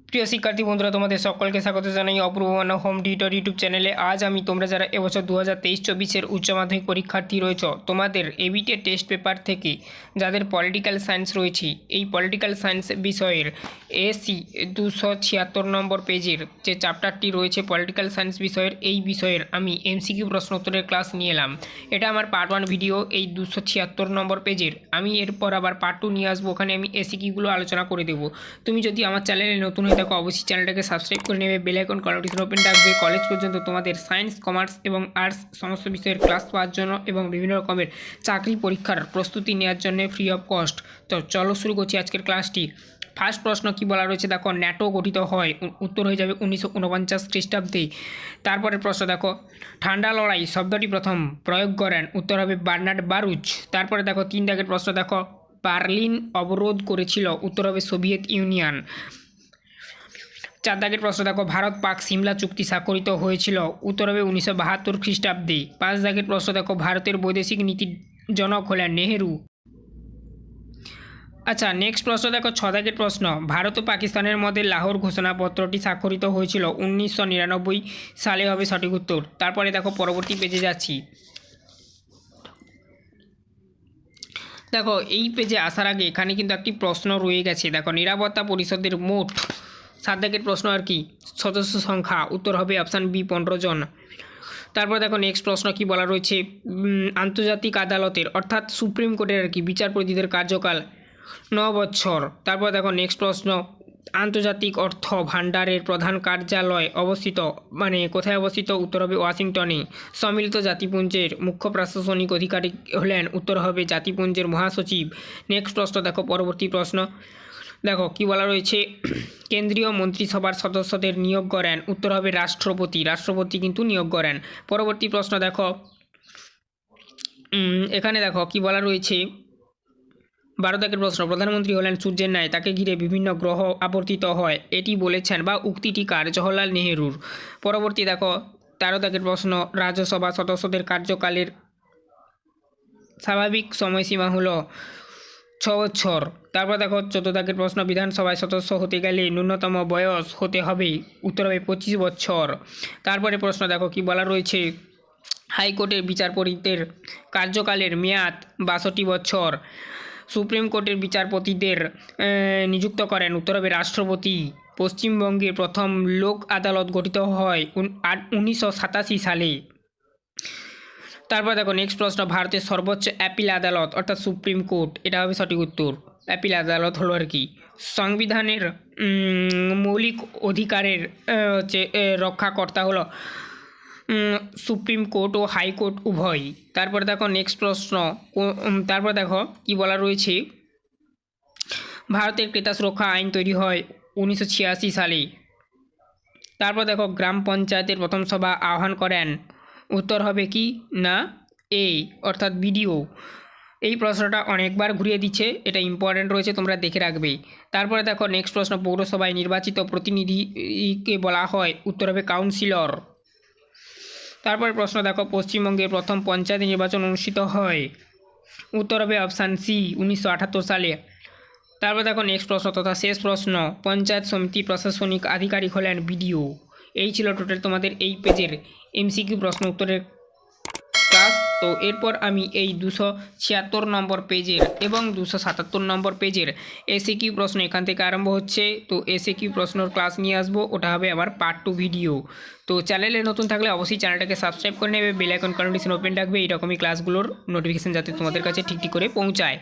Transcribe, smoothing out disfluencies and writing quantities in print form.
প্রিয় শিক্ষার্থী বন্ধুরা, তোমাদের সকলকে স্বাগত জানাই অপূর্ব মানব হোম টিউটর ইউটিউব চ্যানেলে। আজ আমি তোমরা যারা এবছর 2023-24 উচ্চ মাধ্যমিক পরীক্ষার্থী রয়েছ, তোমাদের এবিটে টেস্ট পেপার থেকে যাদের পলিটিক্যাল সায়েন্স রয়েছে, এই পলিটিক্যাল সায়েন্স বিষয়ের এসি 276 নম্বর পেজের যে চ্যাপ্টারটি রয়েছে পলিটিক্যাল সায়েন্স বিষয়ের, এই বিষয়ের আমি এমসিকিউ প্রশ্ন উত্তরের ক্লাস নিয়ে এলাম। এটা আমার পার্ট 1 ভিডিও এই 276 নম্বর পেজের। আমি এরপর আবার পার্ট 2 নিয়ে আসবো, ওখানে আমি এসিকিউগুলো আলোচনা করে দেবো। তুমি যদি আমার চ্যানেলে নতুন হয়ে থাকো অবশ্যই চ্যানেলটাকে সাবস্ক্রাইব করে নেবে, বেল আইকন নোটিফিকেশন ওপেন রাখবে। কলেজ পর্যন্ত তোমাদের সায়েন্স, কমার্স এবং আর্টস সমস্ত বিষয়ের ক্লাস পাওয়ার জন্য এবং বিভিন্ন রকমের চাকরি পরীক্ষার প্রস্তুতি নেওয়ার জন্য ফ্রি অফ কস্ট। তো চলো শুরু করছি আজকের ক্লাসটি। ফার্স্ট প্রশ্ন কি বলা রয়েছে দেখো, ন্যাটো গঠিত হয়, উত্তর হয়ে যাবে 1949 খ্রিস্টাব্দে। তারপরে প্রশ্ন দেখো, ঠান্ডা লড়াই শব্দটি প্রথম প্রয়োগ করেন, উত্তর হবে বার্নার্ড বারুচ। তারপরে দেখো 3 দাগের প্রশ্ন দেখো, বার্লিন অবরোধ করেছিল, উত্তর হবে সোভিয়েত ইউনিয়ন। 4 দাগের প্রশ্ন দেখো, ভারত পাক সিমলা চুক্তি স্বাক্ষরিত হয়েছিল, উত্তর হবে 1972 খ্রিস্টাব্দে। 5 দাগের প্রশ্ন দেখো, ভারতের বৈদেশিক নীতির জনক হলেন নেহেরু। আচ্ছা, নেক্সট প্রশ্ন দেখো 6 দাগের প্রশ্ন, ভারত ও পাকিস্তানের মধ্যে লাহোর ঘোষণাপত্রটি স্বাক্ষরিত হয়েছিল 1999 সালে, হবে সঠিক উত্তর। তারপরে দেখো পরবর্তী পেজে যাচ্ছি। দেখো এই পেজে আসার আগে এখানে কিন্তু একটি প্রশ্ন রয়ে গেছে। দেখো, নিরাপত্তা পরিষদের মোট 7 দাগের প্রশ্ন আর কি সদস্য সংখ্যা, উত্তর হবে অপশান বি 15 জন। তারপর দেখো নেক্সট প্রশ্ন কি বলা রয়েছে, আন্তর্জাতিক আদালতের অর্থাৎ সুপ্রিম কোর্টের আর কি বিচারপতিদের কার্যকাল 9 বছর। তারপর দেখো নেক্সট প্রশ্ন, আন্তর্জাতিক অর্থ ভাণ্ডারের প্রধান কার্যালয় অবস্থিত, মানে কোথায় অবস্থিত, উত্তর হবে ওয়াশিংটনে। সম্মিলিত জাতিপুঞ্জের মুখ্য প্রশাসনিক অধিকারী হলেন, উত্তর হবে জাতিপুঞ্জের মহাসচিব। নেক্সট প্রশ্ন দেখো, পরবর্তী প্রশ্ন দেখো কি বলা রয়েছে, কেন্দ্রীয় মন্ত্রিসভার সদস্যদের নিয়োগ করেন, উত্তর হবে রাষ্ট্রপতি। রাষ্ট্রপতি কিন্তু নিয়োগ করেন। পরবর্তী প্রশ্ন দেখো, এখানে দেখো কি বলা রয়েছে, 12 দাগের প্রশ্ন, প্রধানমন্ত্রী হলেন সূর্যের ন্যায়, তাকে ঘিরে বিভিন্ন গ্রহ আবর্তিত হয়, এটি বলেছেন বা উক্তিটি কার, জওহরলাল নেহেরুর। পরবর্তী দেখো 13 দাগের প্রশ্ন, রাজ্যসভা সদস্যদের কার্যকালের স্বাভাবিক সময়সীমা হলো 6 বছর। তারপর দেখো 14 দাগের প্রশ্ন, বিধানসভায় সদস্য হতে গেলে ন্যূনতম বয়স হতে হবে, উত্তর হবে 25 বছর। তারপরে প্রশ্ন দেখো কি বলা রয়েছে, হাইকোর্টের বিচারপতিদের কার্যকালের মেয়াদ 62 বছর। সুপ্রিম কোর্টের বিচারপতিদের নিযুক্ত করেন, উত্তর হবে রাষ্ট্রপতি। পশ্চিমবঙ্গের প্রথম লোক আদালত গঠিত হয় 1987 সালে। তারপর দেখো নেক্সট প্রশ্ন, ভারতের সর্বোচ্চ অ্যাপিল আদালত অর্থাৎ সুপ্রিম কোর্ট, এটা হবে সঠিক উত্তর। অ্যাপিল আদালত হলো আর কি সংবিধানের মৌলিক অধিকারের হচ্ছে রক্ষাকর্তা হলো সুপ্রিম কোর্ট ও হাইকোর্ট উভয়ই। তারপর দেখো নেক্সট প্রশ্ন, তারপর দেখো কি বলা রয়েছে, ভারতের ক্রেতা সুরক্ষা আইন তৈরি হয় 1986 সালে। তারপর দেখো গ্রাম পঞ্চায়েতের প্রথম সভা আহ্বান করেন, উত্তর হবে কি না এ অর্থাৎ বিডিও। এই প্রশ্নটা অনেকবার ঘুরিয়ে দিচ্ছে, এটা ইম্পর্ট্যান্ট রয়েছে, তোমরা দেখে রাখবে। তারপরে দেখো নেক্সট প্রশ্ন, পৌরসভায় নির্বাচিত প্রতিনিধিকে বলা হয়, উত্তর হবে কাউন্সিলর। তারপরে প্রশ্ন দেখো, পশ্চিমবঙ্গের প্রথম পঞ্চায়েত নির্বাচন অনুষ্ঠিত হয়, উত্তর হবে অপশান সি 1978 সালে। তারপর দেখো নেক্সট প্রশ্ন তথা শেষ প্রশ্ন, পঞ্চায়েত সমিতি প্রশাসনিক আধিকারিক হলেন বিডিও। এই ছিল টোটাল তোমাদের এই পেজের এমসিকিউ প্রশ্ন উত্তরের ক্লাস। তো এরপর আমি এই 276 নম্বর পেজের এবং 277 নম্বর পেজের এসিকিউ প্রশ্ন এখান থেকে আরম্ভ হচ্ছে। তো এসিকিউ প্রশ্নর ক্লাস নিয়ে আসবো, ওটা হবে আবার পার্ট 2 ভিডিও। তো চ্যানেলে নতুন থাকলে অবশ্যই চ্যানেলটাকে সাবস্ক্রাইব করে নেবে, বেল আইকন নোটিফিকেশন ওপেন রাখবে, এইরকমই ক্লাসগুলোর নোটিফিকেশান যাতে তোমাদের কাছে ঠিক করে পৌঁছায়।